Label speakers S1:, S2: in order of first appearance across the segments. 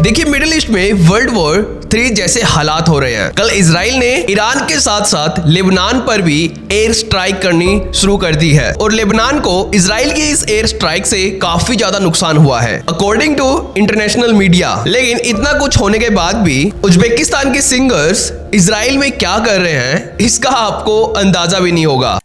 S1: देखिए middle east में world war 3 जैसे हालात हो रहे हैं। कल इजराइल ने ईरान के साथ साथ लेबनान पर भी एयर स्ट्राइक करनी शुरू कर दी है और लेबनान को इजराइल की इस एयर स्ट्राइक से काफी ज्यादा नुकसान हुआ है अकॉर्डिंग टू इंटरनेशनल मीडिया। लेकिन इतना कुछ होने के बाद भी उज्बेकिस्तान के सिंगर्स इजराइल में क्या कर रहे हैं इसका आपको अंदाजा भी नहीं होगा।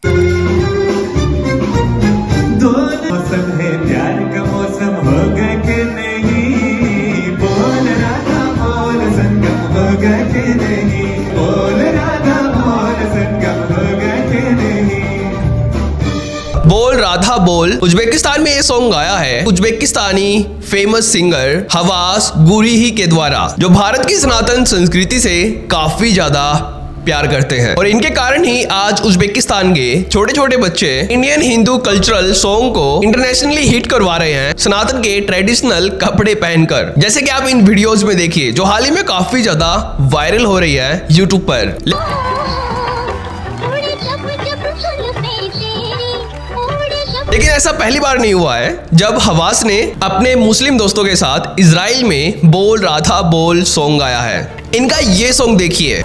S1: बोल राधा बोल उज्बेकिस्तान में ये सॉन्ग गाया है उज्बेकिस्तानी फेमस सिंगर हवास गुरीही के द्वारा, जो भारत की सनातन संस्कृति से काफी ज्यादा प्यार करते हैं और इनके कारण ही आज उज्बेकिस्तान के छोटे छोटे बच्चे इंडियन हिंदू कल्चरल सॉन्ग को इंटरनेशनली हिट करवा रहे हैं सनातन के ट्रेडिशनल कपड़े पहनकर, जैसे कि आप इन वीडियोस में देखिए जो हाल ही में काफी ज्यादा वायरल हो रही है यूट्यूब पर। लेकिन ऐसा पहली बार नहीं हुआ है जब हवास ने अपने मुस्लिम दोस्तों के साथ इजराइल में बोल राधा बोल सॉन्ग गाया है। इनका ये सॉन्ग देखिए।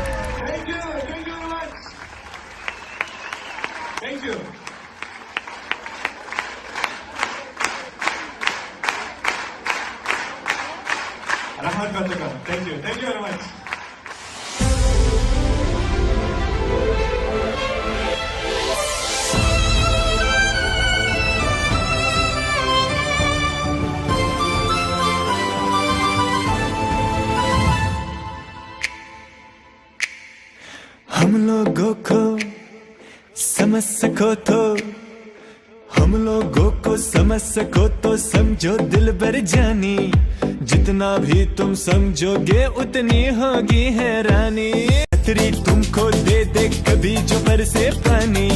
S2: Thank you very much.
S3: हम लोगों को समझ सको तो हम लोगों को समझ सको तो समझो दिल भर जानी, जितना भी तुम समझोगे उतनी होगी हैरानी। तेरी तुमको दे दे कभी जो बरसे पानी,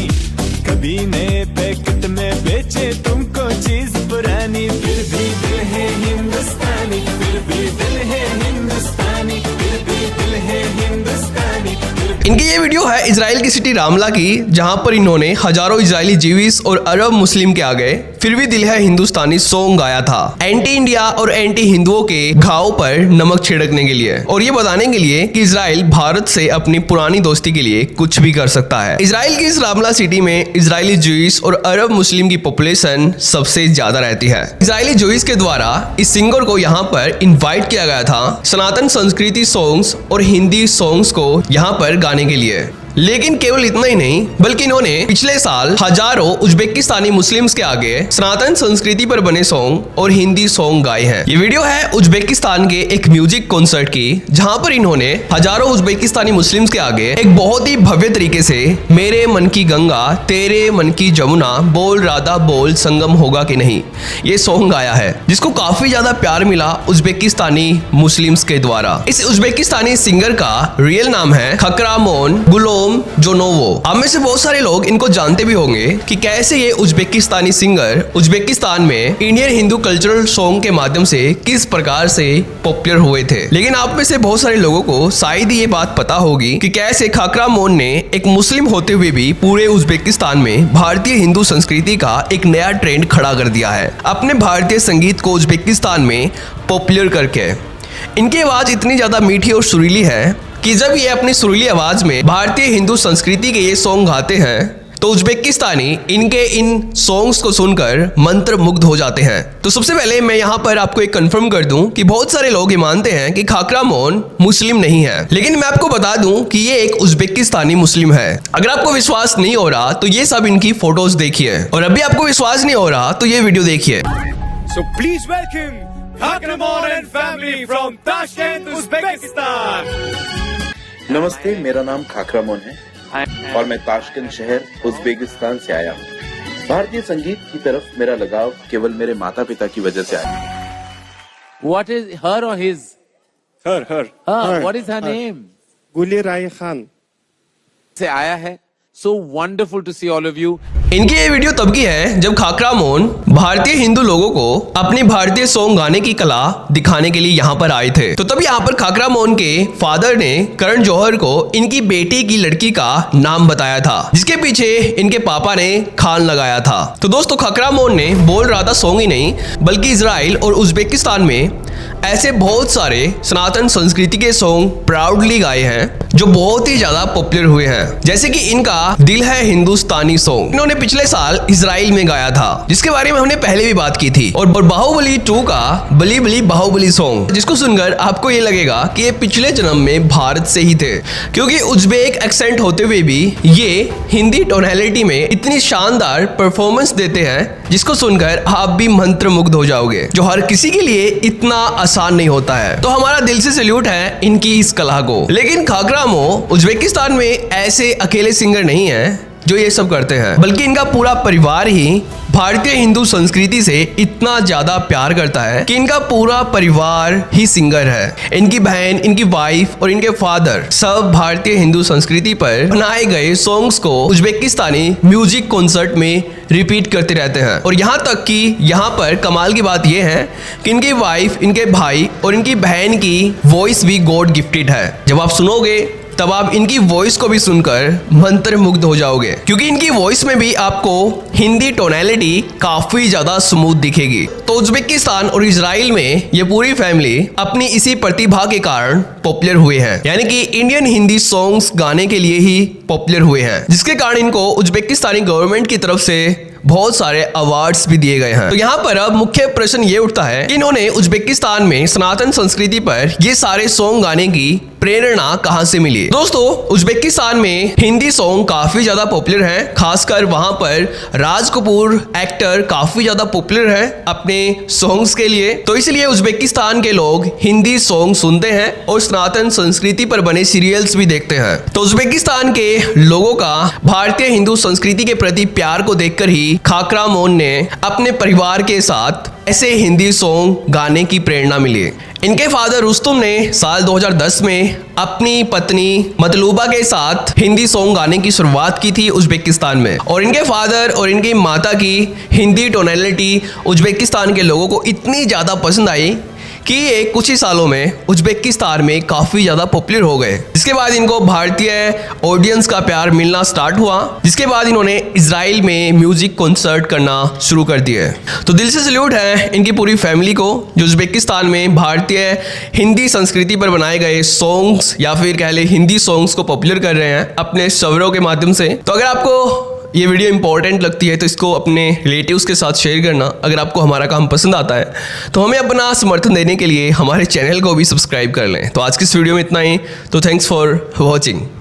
S3: कभी नए पैकेट में बेचे तुमको चीज पुरानी। फिर भी दिल है हिंदुस्तानी, फिर भी दिल है हिंदुस्तानी, फिर भी दिल है हिंदुस्तानी।
S1: इनकी ये वीडियो है इजराइल की सिटी रामला की, जहां पर इन्होंने हजारों इजरायली जीविस और अरब मुस्लिम के आगे फिर भी दिल है हिंदुस्तानी सॉन्ग गाया था, एंटी इंडिया और एंटी हिंदुओं के घाव पर नमक छिड़कने के लिए और ये बताने के लिए कि इजराइल भारत से अपनी पुरानी दोस्ती के लिए कुछ भी कर सकता है। इजराइल की इस रामला सिटी में इजरायली जूइस और अरब मुस्लिम की पॉपुलेशन सबसे ज्यादा रहती है। इजरायली जूइस के द्वारा इस सिंगर को यहाँ पर इन्वाइट किया गया था सनातन संस्कृति सॉन्ग्स और हिंदी सॉन्ग्स को यहाँ पर गाने के लिए। लेकिन केवल इतना ही नहीं बल्कि इन्होंने पिछले साल हजारों उज्बेकिस्तानी मुस्लिम्स के आगे सनातन संस्कृति पर बने सॉन्ग और हिंदी सॉन्ग गाए हैं। ये वीडियो है उज्बेकिस्तान के एक म्यूजिक कॉन्सर्ट की, जहां पर इन्होंने हजारों उज्बेकिस्तानी मुस्लिम्स के आगे एक बहुत ही भव्य तरीके से मेरे मन की गंगा तेरे मन की जमुना बोल राधा बोल संगम होगा कि नहीं ये सॉन्ग गाया है, जिसको काफी ज्यादा प्यार मिला उज्बेकिस्तानी मुस्लिम्स के द्वारा। इस उज्बेकिस्तानी सिंगर का रियल नाम है खकरामोन गुलोम जोनोवो। आप में से बहुत सारे लोग इनको जानते भी होंगे कि कैसे ये उज्बेकिस्तानी सिंगर उज्बेकिस्तान में इंडियन हिंदू कल्चरल सॉन्ग के माध्यम से किस प्रकार से पॉपुलर हुए थे। लेकिन आप में से बहुत सारे लोगों को शायद ये बात पता होगी कि कैसे खकरामोन ने एक मुस्लिम होते हुए भी पूरे उज्बेकिस्तान में भारतीय हिंदू संस्कृति का एक नया ट्रेंड खड़ा कर दिया है अपने भारतीय संगीत को उज्बेकिस्तान में पॉपुलर करके। इनकी आवाज इतनी ज्यादा मीठी और सुरीली है कि जब ये अपनी सुरीली आवाज में भारतीय हिंदू संस्कृति के ये सॉन्ग गाते हैं तो उज्बेकिस्तानी इनके इन सॉन्ग्स को सुनकर मंत्र मुग्ध हो जाते हैं। तो सबसे पहले मैं यहाँ पर आपको एक कंफर्म कर दूं कि बहुत सारे लोग ये मानते हैं कि खकरामोन मुस्लिम नहीं है, लेकिन मैं आपको बता दूं कि ये एक उज्बेकिस्तानी मुस्लिम है। अगर आपको विश्वास नहीं हो रहा तो ये सब इनकी फोटोज देखिए, और अभी आपको विश्वास नहीं हो रहा तो ये वीडियो देखिए।
S4: So please welcome Khakramon and family from Tashkent, Uzbekistan.
S5: नमस्ते, मेरा नाम खाकरामोन है और मैं ताशकंद शहर उज्बेकिस्तान से आया हूँ। भारतीय संगीत की तरफ मेरा लगाव केवल मेरे माता पिता की वजह से आया।
S6: What is her or his?
S2: Her.
S6: What is her name?
S2: गुली राय खान
S6: से आया है। So wonderful to see all of you.
S1: इनकी ये वीडियो तब की है जब खाकरा मोहन भारतीय हिंदू लोगों को अपनी भारतीय सॉन्ग गाने की कला दिखाने के लिए यहाँ पर आए थे। तो तब यहाँ पर खाकरा मोहन के फादर ने करण जौहर को इनकी बेटी की लड़की का नाम बताया था, जिसके पीछे इनके पापा ने खान लगाया था। तो दोस्तों खाकरा मोहन ने बोल रहा था सॉन्ग ही नहीं बल्कि इजराइल और उज्बेकिस्तान में ऐसे बहुत सारे सनातन संस्कृति के सॉन्ग प्राउडली गाए हैं जो बहुत ही ज्यादा पॉपुलर हुए हैं, जैसे कि इनका दिल है हिंदुस्तानी सॉन्ग इन्होंने पिछले साल इजराइल में गाया था, जिसके बारे में हमने पहले भी बात की थी। और बाहुबली 2 का बली बली बाहुबली सॉन्ग, जिसको सुनकर आपको ये लगेगा कि ये पिछले जन्म में भारत से ही थे, क्योंकि उज्बेक एक्सेंट होते हुए भी ये हिंदी टोनैलिटी में इतनी शानदार परफॉर्मेंस देते हैं जिसको सुनकर आप भी मंत्रमुग्ध हो जाओगे, जो हर किसी के लिए इतना आसान नहीं होता है। तो हमारा दिल से सैल्यूट है इनकी इस कला को। लेकिन खाकरा मोहन उज्बेकिस्तान में ऐसे अकेले सिंगर नहीं है जो ये सब करते हैं, बल्कि इनका पूरा परिवार ही भारतीय हिंदू संस्कृति से इतना ज्यादा प्यार करता है कि इनका पूरा परिवार ही सिंगर है। इनकी बहन, इनकी वाइफ और इनके फादर सब भारतीय हिंदू संस्कृति पर बनाए गए सॉन्ग्स को उज्बेकिस्तानी म्यूजिक कॉन्सर्ट में रिपीट करते रहते हैं। और यहाँ तक कि यहाँ पर कमाल की बात यह है कि इनकी वाइफ, इनके भाई और इनकी बहन की वॉइस भी गॉड गिफ्टेड है। जब आप सुनोगे तब आप इनकी वॉइस को भी सुनकर मंत्रमुग्ध हो जाओगे, क्योंकि इनकी वॉइस में भी आपको हिंदी टोनैलिटी काफी ज्यादा स्मूथ दिखेगी। तो उज्बेकिस्तान और इजराइल में ये पूरी फैमिली अपनी इसी प्रतिभा के कारण पॉपुलर हुए हैं, यानी कि इंडियन हिंदी सॉन्ग्स गाने के लिए ही पॉपुलर हुए हैं, जिसके कारण इनको उज्बेकिस्तानी गवर्नमेंट की तरफ से बहुत सारे अवार्ड्स भी दिए गए हैं। तो यहाँ पर अब मुख्य प्रश्न ये उठता है कि इन्होंने उज्बेकिस्तान में सनातन संस्कृति पर ये सारे सॉन्ग गाने की प्रेरणा कहां से मिली। दोस्तों उज्बेकिस्तान में हिंदी सॉन्ग काफी ज्यादा पॉपुलर हैं, खासकर वहां पर राज कपूर एक्टर काफी ज्यादा पॉपुलर है अपने सॉन्ग्स के लिए। तो इसलिए उज्बेकिस्तान के लोग हिंदी सॉन्ग सुनते हैं और सनातन संस्कृति पर बने सीरियल्स भी देखते हैं। तो उज्बेकिस्तान के लोगों का भारतीय हिंदू संस्कृति के प्रति प्यार को देखकर ही खाकरा मोहन ने अपने परिवार के साथ ऐसे हिंदी सॉन्ग गाने की प्रेरणा मिली। इनके फादर रुस्तुम ने साल 2010 में अपनी पत्नी मतलूबा के साथ हिंदी सॉन्ग गाने की शुरुआत की थी उज्बेकिस्तान में, और इनके फादर और इनकी माता की हिंदी टोनैलिटी उज्बेकिस्तान के लोगों को इतनी ज़्यादा पसंद आई कि ये कुछ ही सालों में उज्बेकिस्तान में काफ़ी ज़्यादा पॉपुलर हो गए। जिसके बाद इनको भारतीय ऑडियंस का प्यार मिलना स्टार्ट हुआ, जिसके बाद इन्होंने इजराइल में म्यूजिक कॉन्सर्ट करना शुरू कर दिए। तो दिल से सैल्यूट है इनकी पूरी फैमिली को, जो उज्बेकिस्तान में भारतीय हिंदी संस्कृति पर बनाए गए सॉन्ग्स या फिर कह ले हिंदी सॉन्ग्स को पॉपुलर कर रहे हैं अपने शवरों के माध्यम से। तो अगर आपको ये वीडियो इंपॉर्टेंट लगती है तो इसको अपने रिलेटिव्स के साथ शेयर करना। अगर आपको हमारा काम पसंद आता है तो हमें अपना समर्थन देने के लिए हमारे चैनल को भी सब्सक्राइब कर लें। तो आज की इस वीडियो में इतना ही। तो थैंक्स फॉर वॉचिंग।